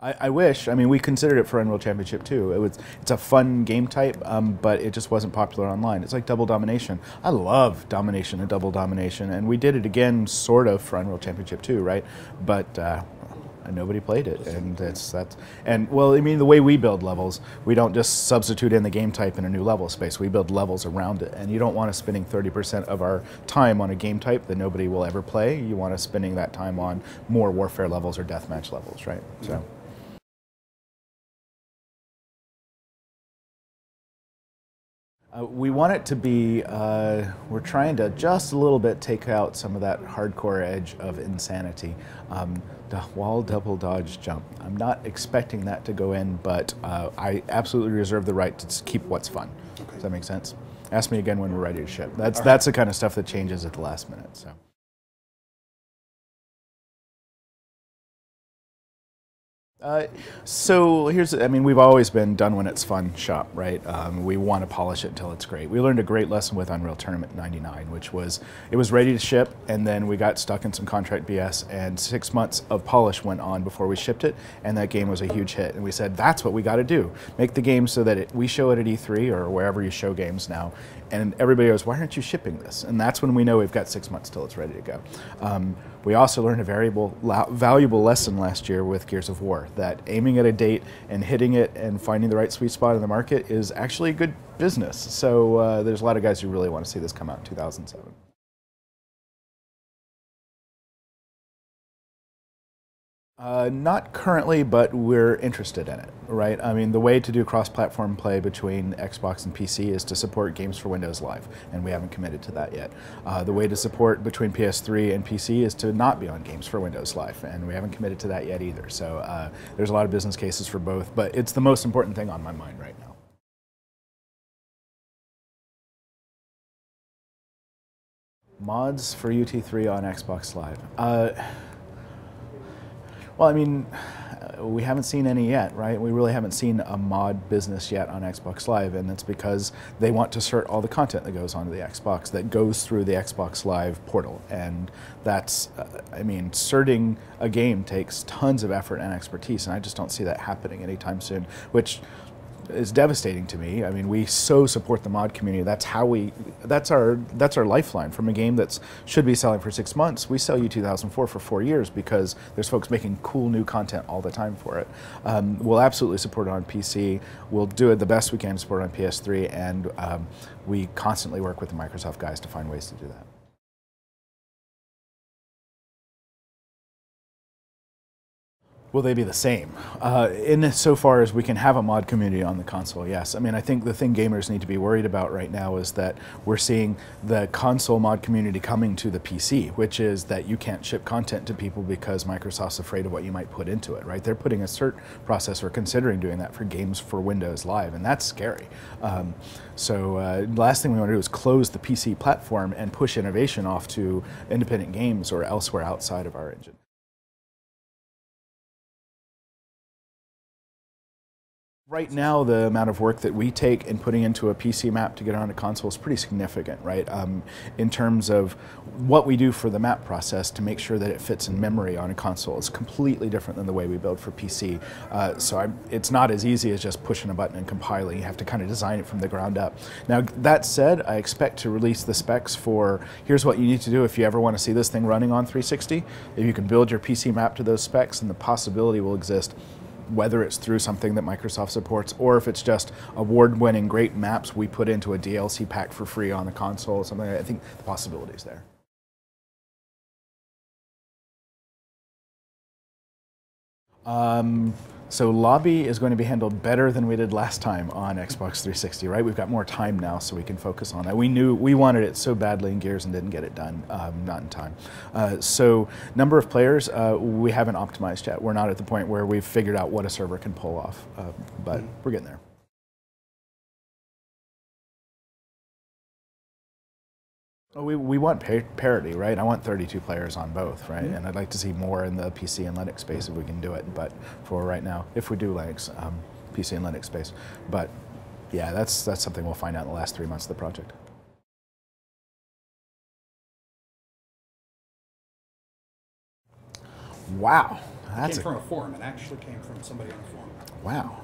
I wish. I mean, we considered it for Unreal Championship 2. It's a fun game type, but it just wasn't popular online. It's like Double Domination. I love Domination and Double Domination, and we did it again, sort of, for Unreal Championship 2, right? But nobody played it, and well, I mean, the way we build levels, we don't just substitute in the game type in a new level space. We build levels around it, and you don't want us spending 30% of our time on a game type that nobody will ever play. You want us spending that time on more warfare levels or deathmatch levels, right? So. We want it to be, we're trying to just a little bit take out some of that hardcore edge of insanity. The wall double dodge jump. I'm not expecting that to go in, but I absolutely reserve the right to keep what's fun. Okay. Does that make sense? Ask me again when we're ready to ship. That's the kind of stuff that changes at the last minute. So. So here's, I mean, we've always been done when it's fun shop, right? We want to polish it until it's great. We learned a great lesson with Unreal Tournament 99, which was, it was ready to ship, and then we got stuck in some contract BS, and 6 months of polish went on before we shipped it, and that game was a huge hit. And we said, that's what we got to do. Make the game so that we show it at E3 or wherever you show games now, and everybody goes, why aren't you shipping this? And that's when we know we've got 6 months till it's ready to go. We also learned a valuable lesson last year with Gears of War, that aiming at a date and hitting it and finding the right sweet spot in the market is actually good business. So there's a lot of guys who really want to see this come out in 2007. Not currently, but we're interested in it, right? I mean, the way to do cross-platform play between Xbox and PC is to support games for Windows Live, and we haven't committed to that yet. The way to support between PS3 and PC is to not be on games for Windows Live, and we haven't committed to that yet either. So there's a lot of business cases for both, but it's the most important thing on my mind right now. Mods for UT3 on Xbox Live. Well, I mean, we haven't seen any yet, right? We really haven't seen a mod business yet on Xbox Live, and it's because they want to cert all the content that goes onto the Xbox, that goes through the Xbox Live portal. And that's, I mean, certing a game takes tons of effort and expertise, and I just don't see that happening anytime soon, which is devastating to me. I mean, we so support the mod community. That's our lifeline. From a game that should be selling for 6 months, we sell you 2004 for 4 years because there's folks making cool new content all the time for it. We'll absolutely support it on PC. We'll do it the best we can to support it on PS3, and we constantly work with the Microsoft guys to find ways to do that. Will they be the same? In so far as we can have a mod community on the console, yes. I mean, I think the thing gamers need to be worried about right now is that we're seeing the console mod community coming to the PC, which is that you can't ship content to people because Microsoft's afraid of what you might put into it, right? They're putting a cert process or considering doing that for games for Windows Live, and that's scary. The last thing we want to do is close the PC platform and push innovation off to independent games or elsewhere outside of our engine. Right now, the amount of work that we take in putting into a PC map to get on a console is pretty significant, right? In terms of what we do for the map process to make sure that it fits in memory on a console is completely different than the way we build for PC. It's not as easy as just pushing a button and compiling. You have to kind of design it from the ground up. Now, that said, I expect to release the specs for, here's what you need to do if you ever want to see this thing running on 360. If you can build your PC map to those specs, and the possibility will exist, whether it's through something that Microsoft supports or if it's just award-winning great maps we put into a DLC pack for free on the console or something. I think the possibility is there. So lobby is going to be handled better than we did last time on Xbox 360, right? We've got more time now, so we can focus on that. We knew we wanted it so badly in Gears and didn't get it done, not in time. So number of players, we haven't optimized yet. We're not at the point where we've figured out what a server can pull off, but we're getting there. Well, we want parity, right? I want 32 players on both, right? And I'd like to see more in the PC and Linux space if we can do it. But for right now, if we do Linux, PC and Linux space. But yeah, that's something we'll find out in the last 3 months of the project. Wow. It came from a forum. It actually came from somebody on a forum. Wow.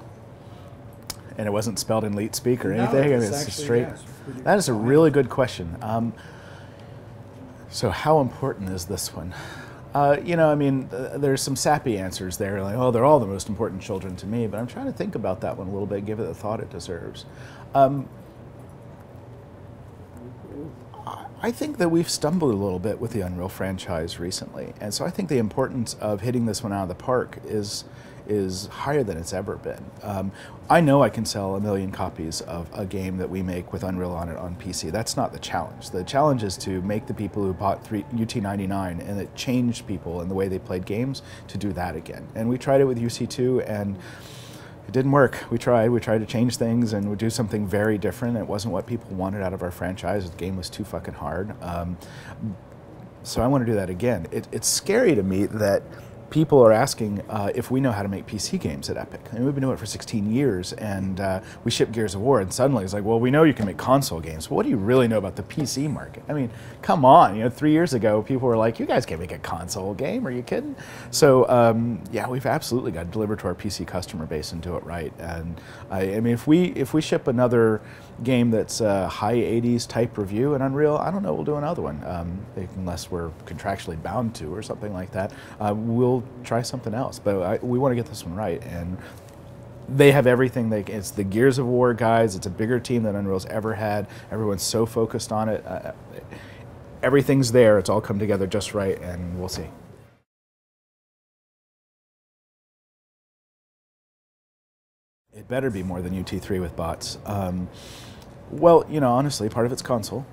And it wasn't spelled in leet speak or No, anything? it's It's actually, straight. yes, pretty That is a fine. really good question. So how important is this one? You know, I mean, there's some sappy answers there, like, oh, they're all the most important children to me, but I'm trying to think about that one a little bit, give it the thought it deserves. I think that we've stumbled a little bit with the Unreal franchise recently, and so I think the importance of hitting this one out of the park is higher than it's ever been. I know I can sell 1 million copies of a game that we make with Unreal on it on PC. That's not the challenge. The challenge is to make the people who bought UT99 and it changed people in the way they played games to do that again. And we tried it with UC2 and it didn't work. We tried to change things and would do something very different. It wasn't what people wanted out of our franchise. The game was too fucking hard. So I want to do that again. It's scary to me that people are asking if we know how to make PC games at Epic. I mean, we've been doing it for 16 years, and we ship Gears of War, and suddenly it's like, well, we know you can make console games, but what do you really know about the PC market? I mean, come on. You know, 3 years ago, people were like, you guys can't make a console game. Are you kidding? So, yeah, we've absolutely got to deliver to our PC customer base and do it right. And I mean, if we ship another game that's high 80s type review in Unreal, I don't know, we'll do another one, unless we're contractually bound to or something like that. We'll try something else, but we want to get this one right. And they have everything. It's the Gears of War guys. It's a bigger team than Unreal's ever had. Everyone's so focused on it. Everything's there. It's all come together just right, and we'll see. It better be more than UT3 with bots. Well, you know, honestly, part of it's console.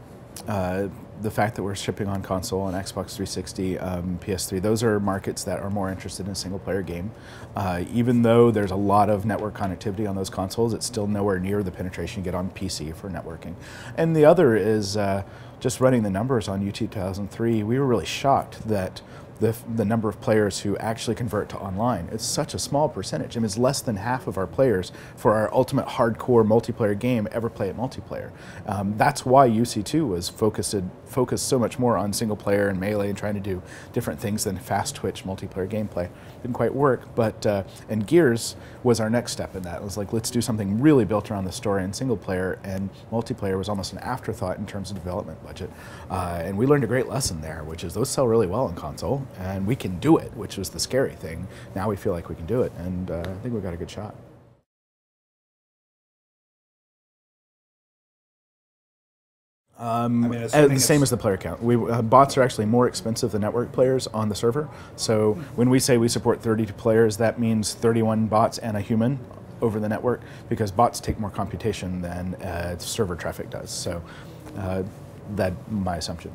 The fact that we're shipping on console, on Xbox 360, PS3, those are markets that are more interested in a single-player game. Even though there's a lot of network connectivity on those consoles, it's still nowhere near the penetration you get on PC for networking. And the other is just running the numbers on UT 2003, we were really shocked that the number of players who actually convert to online. It's such a small percentage. I mean, it's less than half of our players for our ultimate hardcore multiplayer game ever play it multiplayer. That's why UC2 was focused so much more on single player and melee and trying to do different things than fast twitch multiplayer gameplay. Didn't quite work, but and Gears was our next step in that. It was like, let's do something really built around the story and single player, and multiplayer was almost an afterthought in terms of development budget. And we learned a great lesson there, which is those sell really well on console, and we can do it, which was the scary thing. Now we feel like we can do it, and I think we've got a good shot. I mean, The same as the player count. Bots are actually more expensive than network players on the server. So when we say we support 32 players, that means 31 bots and a human over the network, because bots take more computation than server traffic does. So that's my assumption.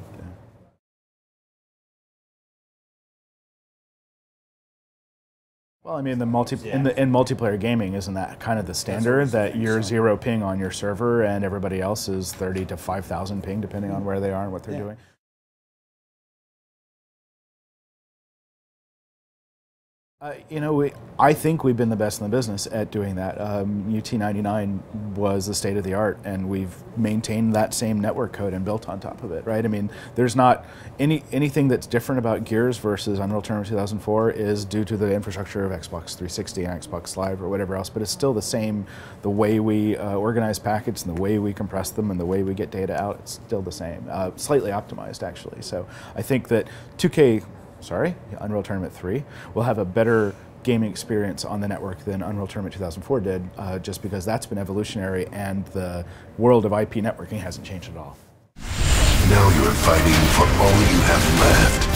Well, I mean, in multiplayer gaming, isn't that kind of the standard, that you're 0 ping on your server and everybody else is 30 to 5,000 ping, depending on where they are and what they're doing? You know, I think we've been the best in the business at doing that. UT99 was the state of the art, and we've maintained that same network code and built on top of it, right? I mean, there's not anything that's different about Gears versus Unreal Tournament 2004 is due to the infrastructure of Xbox 360 and Xbox Live or whatever else, but it's still the same. The way we organize packets and the way we compress them and the way we get data out, it's still the same. Slightly optimized, actually. So I think that Unreal Tournament 3 will have a better gaming experience on the network than Unreal Tournament 2004 did, just because that's been evolutionary and the world of IP networking hasn't changed at all. Now you're fighting for all you have left.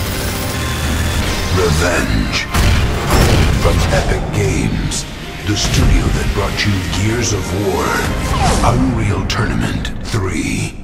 Revenge. From Epic Games, the studio that brought you Gears of War, Unreal Tournament 3.